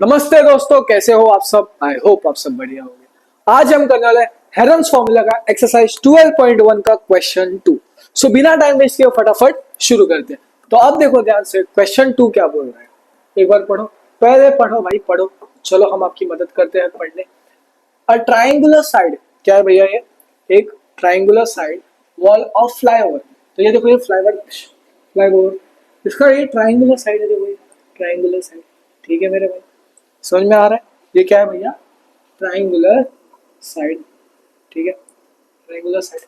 नमस्ते दोस्तों, कैसे हो आप सब। आई होप आप सब बढ़िया होंगे। आज हम करने वाले हेरन्स फॉर्मूला का एक्सरसाइज 12.1 का क्वेश्चन 2। सो बिना टाइम वेस्ट किए फटाफट शुरू करते हैं। तो अब देखो ध्यान से, क्वेश्चन 2 क्या बोल रहा है, एक बार पढ़ो। पहले पढ़ो भाई, पढ़ो। चलो हम आपकी मदद करते हैं पढ़ने। अ ट्राइंगुलर साइड, क्या है भैया ये, एक triangular side wall of flyover. तो ये देखो, ये फ्लाईओवर इसका ये ट्राइंगुलर साइड है। देखो ये ट्राइंगुलर साइड, ठीक है मेरे भाई, समझ में आ रहा है। ये क्या है भैया, ट्राइंगुलर साइड, ठीक है, triangular side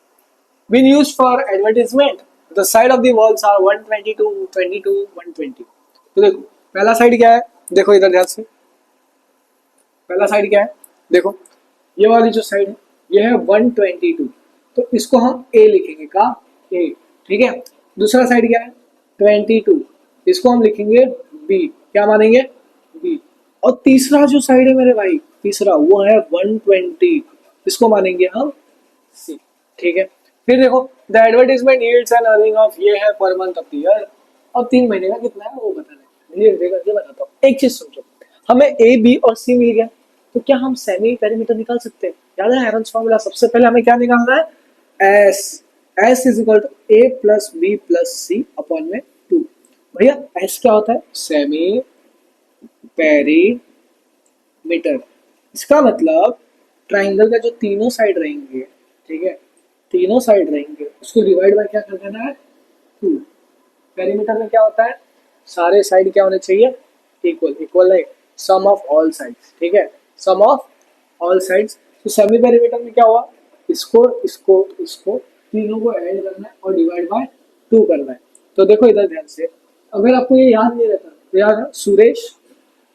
been used for advertisement. The side of the walls are 122 22 120। तो देखो पहला साइड क्या है, देखो इधर ध्यान से। पहला साइड क्या है, देखो ये वाली जो साइड है ये है 122। तो इसको हम ए लिखेंगे का, ए, ठीक है। दूसरा साइड क्या है 22, इसको हम लिखेंगे बी, क्या मानेंगे, बी। और तीसरा जो साइड है मेरे भाई, तीसरा वो है 120, इसको मानेंगे हम सी, ठीक है। फिर देखो the advertisement yields an earning of, ये है per month of the year, और 3 महीने का कितना है वो बताना है। धीरे धीरे करके बताता हूँ। एक चीज समझो, हमें ए बी और सी मिल गया, तो क्या हम सेमी पेरीमीटर निकाल सकते हैं। याद है हेरन्स फॉर्मूला, सबसे पहले हमें क्या निकालना है, S. S is equal to A plus B plus C upon में 2। भैया एस क्या होता है, सेमी पेरीमीटर। इसका मतलब ट्राइंगल का जो तीनों साइड रहेंगे, ठीक है, तीनों साइड रहेंगे, उसको डिवाइड बाय क्या कर देना है, 2। पेरीमीटर में क्या होता है, सारे साइड क्या होने चाहिए, इक्वल। इक्वल है सम ऑफ ऑल साइड्स, ठीक है, सम ऑफ ऑल साइड्स। तो सेमी पेरीमीटर में क्या हुआ, इसको तीनों को ऐड करना है और डिवाइड बाय 2 करना है। तो देखो इधर ध्यान से, अगर आपको ये याद नहीं रहता तो याद है सुरेश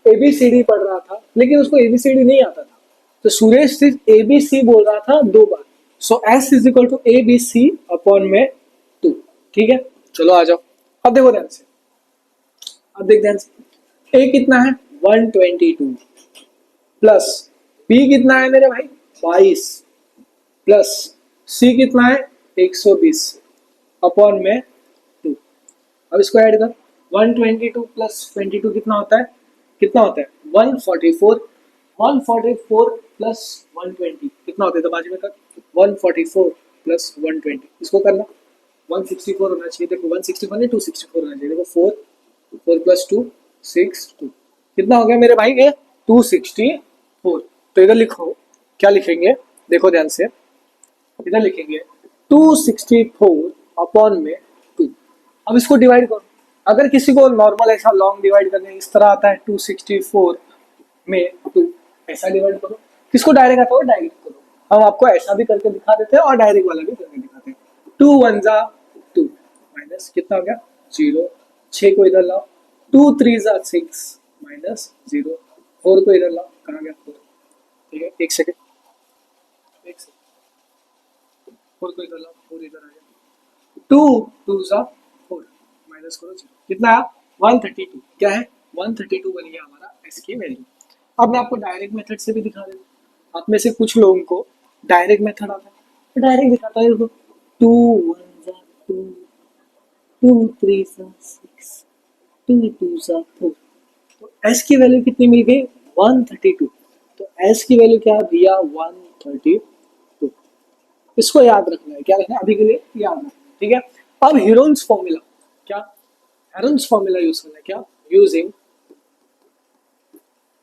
एबीसीडी पढ़ रहा था लेकिन उसको एबीसीडी नहीं आता था, तो सुरेश सिर्फ एबीसी बोल रहा था 2 बार। So s is equal to a b c upon में 2, ठीक है। चलो आ जाओ, अब देखो ध्यान से, अब देख ध्यान से, ए कितना है 122 प्लस बी कितना है मेरे भाई 22 प्लस सी कितना है 120 अपॉन में 2। अब इसको ऐड कर, 122 प्लस 22 कितना होता है, कितना होता है 144। 144 प्लस 120 कितना होता है, तो बाजू में कर 144 प्लस 120, इसको करना 164 होना चाहिए। देखो 164 नहीं 264 होना चाहिए। देखो 4 प्लस 2 6 2 कितना हो गया मेरे भाई, ये 264। तो इधर लिखो, क्या लिखेंगे, देखो ध्यान से, इधर लिखेंगे 264 अपॉन में 2। अब इसको डिवाइड करो, अगर किसी को नॉर्मल ऐसा लॉन्ग डिवाइड करने इस तरह आता है 264 में 2, ऐसा डिवाइड करो। किसको डायरेक्ट आता है डायरेक्ट करो, हम आपको ऐसा भी करके दिखा देते हैं और डायरेक्ट वाला भी करके दिखाते हैं। 2 1 जा 2 माइनस कितना हो गया 0, 6 को इधर लाओ, 2 3 जा 6 माइनस 0, 4 को इधर लाओ, कहाँ गया 4, ठीक है। एक सेकेंड, 4 को इधर लाओ, 4 इधर आ गया, 2 2 जा 4 माइनस करो 0, कितना है 132। क्या है 132 बन गया हमारा एस की वैल्यू। अब मैं आपको डायरेक्ट मेथड से भी दिखा देता हूँ। आप में से कुछ लोगों को डायरेक्ट मेथड आता है, तो डायरेक्ट दिखाता है। देखो 2 1 जा 2, 2 3 जा 6, 2 2 जा 4। तो एस की वैल्यू कितनी मिल गई 132। तो एस की वैल्यू क्या है भैया 132। इसको याद रखना है, क्या रखना है अभी के लिए याद रखना है, ठीक है। अब हेरोन्स फॉर्मूला, क्या हेरोन्स फॉर्मूला यूज करना है, क्या यूजिंग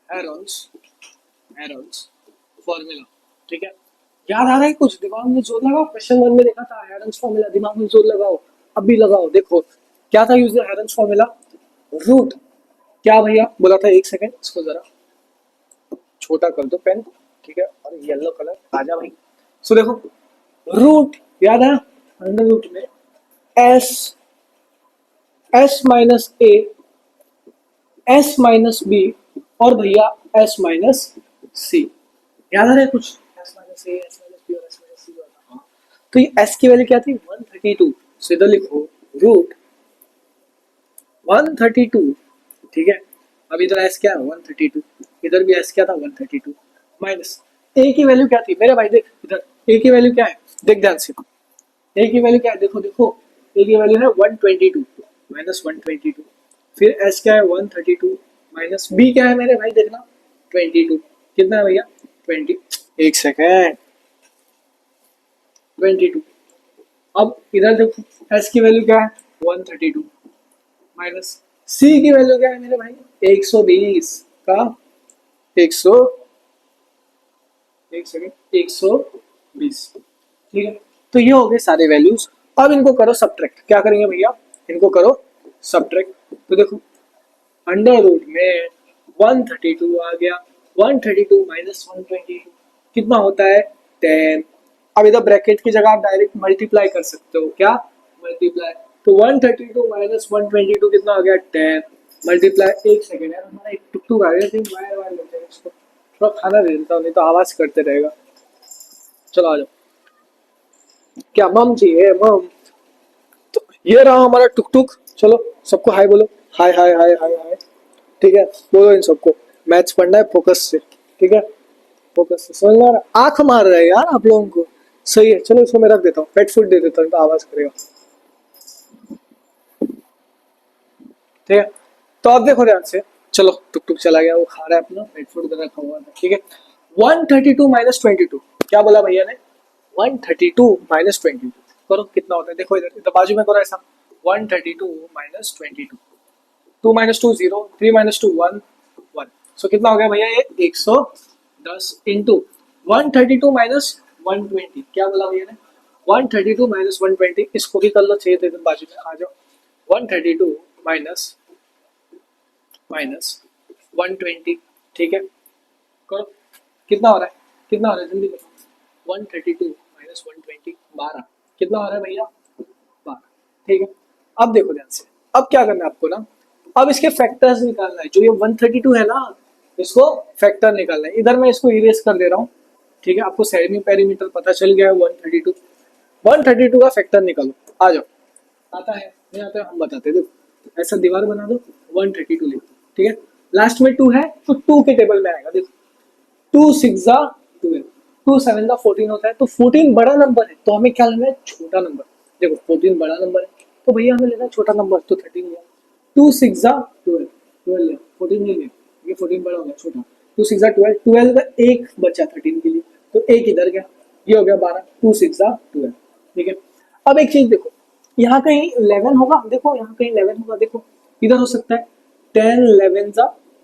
हेरोन्स हेरोन्स फॉर्मूला, ठीक है। याद आ रहा है कुछ, दिमाग में जोर लगाओ। क्वेश्चन 1 में देखा था हेरोन्स फॉर्मूला, दिमाग में जोर लगाओ, अब भी लगाओ। देखो क्या था यूजिंग हेरोन्स फॉर्मूला, रूट, क्या भैया बोला था, एक सेकेंड इसको जरा छोटा कर दो पेन, ठीक है, और येलो कलर आजा भाई। सो देखो रूट याद है, अंडर रूट में एस, एस माइनस ए, एस माइनस बी, और भैया एस माइनस सी। याद आ रहा है कुछ, एस माइनस ए, एस माइनस बी और एस माइनस सी। तो ये एस की वैल्यू क्या थी 132। सो इधर लिखो रूट 132, ठीक है। अब इधर एस क्या है 132, इधर भी एस क्या था 132, माइनस ए की वैल्यू क्या थी मेरे भाई, देख इधर ए की वैल्यू क्या है, देख ध्यान से, ए की वैल्यू क्या है, देखो देखो ए की वैल्यू है 122 माइनस 122, फिर एस क्या है 132 माइनस बी क्या है मेरे भाई देखना 22 कितना है भैया 20 एक सेकेंड 22 अब इधर देखो एस की वैल्यू क्या है 132 माइनस सी की वैल्यू क्या है मेरे भाई 120 का 100 एक सेकेंड 120 ठीक है। तो ये हो गए सारे वैल्यूज। अब इनको करो सब्ट्रैक्ट क्या करेंगे भैया इनको करो सब्ट्रैक्ट। तो देखो अंडर रूट में 132 आ गया 132 माइनस 122 कितना होता है 10। अब इधर ब्रैकेट की जगह आप डायरेक्ट मल्टीप्लाई कर सकते हो क्या मल्टीप्लाई। तो 132 माइनस 122 कितना हो गया 10 मल्टीप्लाई। एक सेकेंड यार हमारा एक टुकटुक आ गया लेकिन वायर वायर लेते हैं इसको थोड़ा खाना दे देता हूँ नहीं तो आवाज करते रहेगा। चलो आ जाओ क्या मम चाहिए मम। तो ये रहा हमारा टुक टुक। चलो सबको हाय बोलो हाय हाय हाय हाय हाय ठीक है बोलो इन सबको। मैथ्स पढ़ना है फोकस से ठीक है फोकस से समझ में आ रहा आंख मार रहे हैं यार आप लोगों को सही है। चलो इसको मैं रख देता हूँ पेट फूड दे देता हूँ तो आवाज करेगा ठीक है। तो अब देखो ध्यान से चलो टुक टुक चला गया वो खा रहा है अपना पेट फूड रखा हुआ था ठीक है। 132 माइनस 22 क्या बोला भैया ने 132 माइनस 22 करो कितना होता है देखो इधर इधर बाजू में करो ऐसा 132 माइनस 22 2 माइनस 2 0 3 माइनस 2 1 1 सो कितना हो गया भैया ये 110 इंटू 132 माइनस 120 क्या बोला भैया ने 132 माइनस 120 इसको भी कर लो चाहिए तो इधर बाजू में आ जाओ 132 माइनस माइनस 120 ठीक है करो कितना हो रहा है जल्दी करो 132 माइनस 120 12 कितना हो रहा है भैया 12 ठीक है। अब देखो ध्यान से अब क्या करना है आपको ना अब इसके फैक्टर्स निकालना है जो ये 132 है ना इसको फैक्टर निकालना है। इधर मैं इसको इरेज कर दे रहा हूँ ठीक है। आपको सेमी पेरीमीटर पता चल गया है 132 का फैक्टर निकालो आ जाओ आता है नहीं आता है हम बताते हैं देखो ऐसा दीवार बना दो 132 लिख दो ठीक है। लास्ट में 2 है तो 2 के टेबल में आएगा देखो 2 6 12 2 7 14 होता है तो 14 बड़ा नंबर है तो हमें क्या लेना है छोटा नंबर। देखो 14 बड़ा नंबर है तो भैया हमें लेना है छोटा नंबर तो 13 लिया 2 6 12 12 लिया 14 नहीं लिया ये 14 बड़ा हो गया छोटा 2 6 12 12 का एक बचा 13 के लिए तो एक इधर गया ये हो गया 12 2 6 12 ठीक है। अब एक चीज देखो यहाँ कहीं 11 होगा देखो यहाँ कहीं 11 होगा देखो इधर हो सकता है 10 11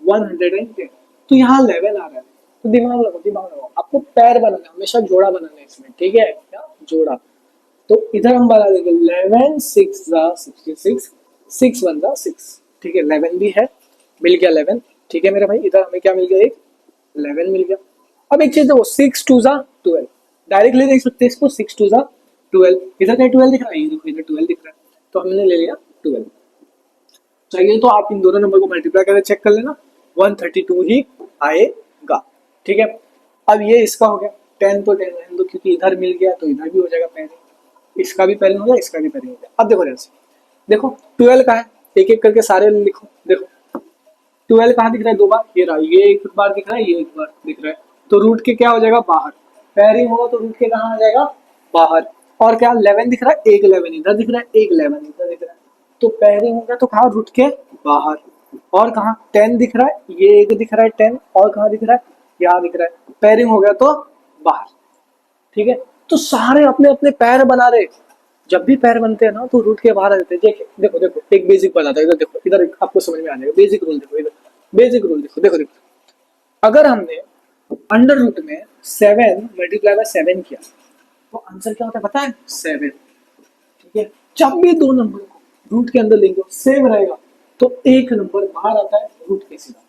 110 तो यहाँ 11 आ रहा है तो दिमाग लगाओ आपको पैर बनाना है हमेशा जोड़ा बनाना है इसमें ठीक है क्या जोड़ा। तो इधर हम बना देंगे 11 6 66 6 1 6 ठीक है 11 भी है मिल गया 11 ठीक है मेरे भाई इधर हमें क्या मिल गया एक 11 मिल गया। अब एक चीज देखो 6 2 12 डायरेक्टली देख सकते हैं इसको 6 2 12 इधर कहीं 12 दिख रहा है ये देखो इधर 12 दिख रहा है तो हमने ले लिया 12 चाहिए तो आप इन दोनों नंबर को मल्टीप्लाई करके चेक कर लेना 132 ही आएगा ठीक है। अब ये इसका हो गया 10 तो 10 रहने दो क्योंकि इधर मिल गया तो इधर भी हो जाएगा पेयरिंग इसका भी पेयरिंग हो गया इसका भी पेयरिंग हो गया। अब देखो जैसे देखो 12 का है एक एक करके सारे लिखो देखो 12 कहाँ दिख रहा है 2 बार ये रहा ये एक बार दिख रहा है ये एक बार दिख रहा है तो रूट के क्या हो जाएगा बाहर पेयरिंग होगा तो रूट के कहाँ आ जाएगा बाहर। और क्या 11 दिख रहा है एक 11 इधर दिख रहा है एक 11 इधर दिख रहा है तो पेयरिंग होगा तो कहाँ रूट के बाहर। और कहाँ 10 दिख रहा है ये एक दिख रहा है 10 और कहाँ दिख रहा है यहाँ दिख रहा है पेयरिंग हो गया तो बाहर ठीक है। तो सारे अपने अपने पैर बना रहे जब भी पैर बनते हैं ना तो रूट के बाहर आ जाते हैं। देखो देखो एक बेसिक बनाता है इधर देखो इधर आपको समझ में आ जाएगा बेसिक रूल देखो इधर बेसिक रूल देखो देखो देखो अगर हमने अंडर रूट में 7 मल्टीप्लाई बाय 7 किया तो आंसर क्या होता है पता है 7 ठीक है। जब भी दो नंबर को रूट के अंदर लेंगे सेम रहेगा तो एक नंबर बाहर आता है रूट के सीधा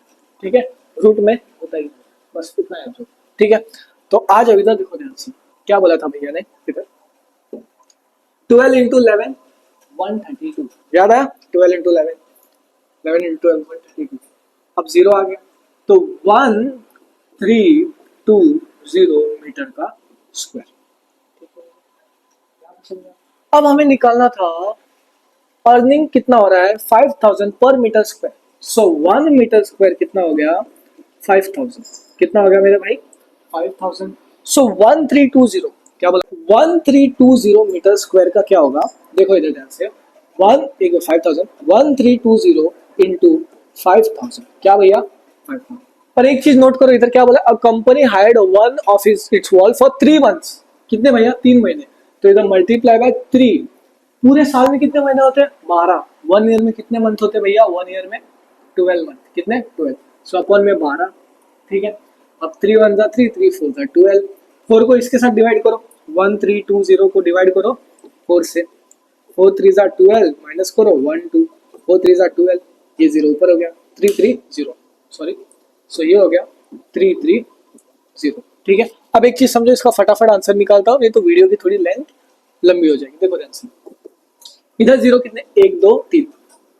ठीक है रूट में होता ही बस इतना है आंसर ठीक है। तो आज अब इधर देखो ध्यान से क्या बोला था भैया ने इधर 12 इंटू 11 132 याद आया 12 इंटू 11 11 इंटू 12 132 अब 0 आ गया तो 1320 मीटर का स्क्वायर। अब हमें निकालना था अर्निंग कितना हो रहा है 5000 पर meter square so 1 meter square कितना हो गया 5000 कितना हो गया मेरे भाई 5000 सो 1320 क्या बोला 1320 मीटर स्क्वायर का क्या होगा देखो इधर ध्यान से 1 एक 5000 1320 इंटू 5000। क्या भैया 5000। पर एक चीज नोट करो, इधर क्या बोला, a company hired one of its wall for 3 months। कितने भैया 3 महीने। तो इधर मल्टीप्लाई बाय 3। पूरे साल में कितने महीने होते हैं 12। 1 ईयर में कितने मंथ होते हैं भैया 1 ईयर में 12 मंथ। कितने 12। सो अपन में 12। ठीक है। अब 3 1 जा 3 3 4 जा 12। 4 को इसके साथ डिवाइड करो, 1 3 2 0 को डिवाइड करो 4 से। 4 3 जा 12 माइनस करो 1 2। 4 3 जा 12, ये 0 ऊपर हो गया 3 3 0, सॉरी। सो ये हो गया 3 3 0। ठीक है। अब एक चीज समझो, इसका फटाफट आंसर निकालता हूँ, नहीं तो वीडियो की थोड़ी लेंथ लंबी हो जाएगी। देखो ध्यान से, इधर 0 कितने 1 2 3,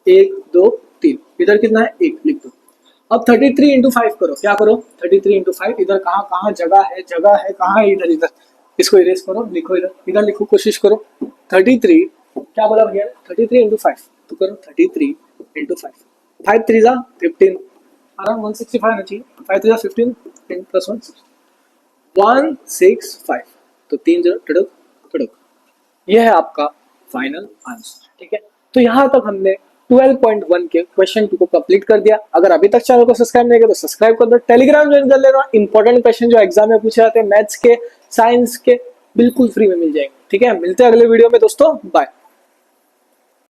1 2 3। इधर कितना है 1, लिख दो। अब 33 इंटू 5 करो, क्या करो 33 इंटू 5। इधर कहाँ कहाँ जगह है, जगह है कहाँ है, इधर इधर। इसको इरेज करो, लिखो इधर, इधर लिखो, कोशिश करो। 33 क्या बोला भैया 33 इंटू 5, तो करो 33 इंटू 5। 5 3 जा 15, आराम 165 आना चाहिए। 5 3 जा 15, 10 प्लस 1 165। तो 3 0 टड़क टड़क। ये है आपका फाइनल आंसर। ठीक है। तो यहाँ तक हमने 12.1 के क्वेश्चन 2 को कंप्लीट कर दिया। अगर अभी तक चैनल को सब्सक्राइब नहीं किया तो सब्सक्राइब कर दो, टेलीग्राम ज्वाइन कर लेना। इंपॉर्टेंट क्वेश्चन जो एग्जाम में पूछे जाते हैं मैथ्स के, साइंस के, बिल्कुल फ्री में मिल जाएंगे। ठीक है। मिलते हैं अगले वीडियो में दोस्तों, बाय।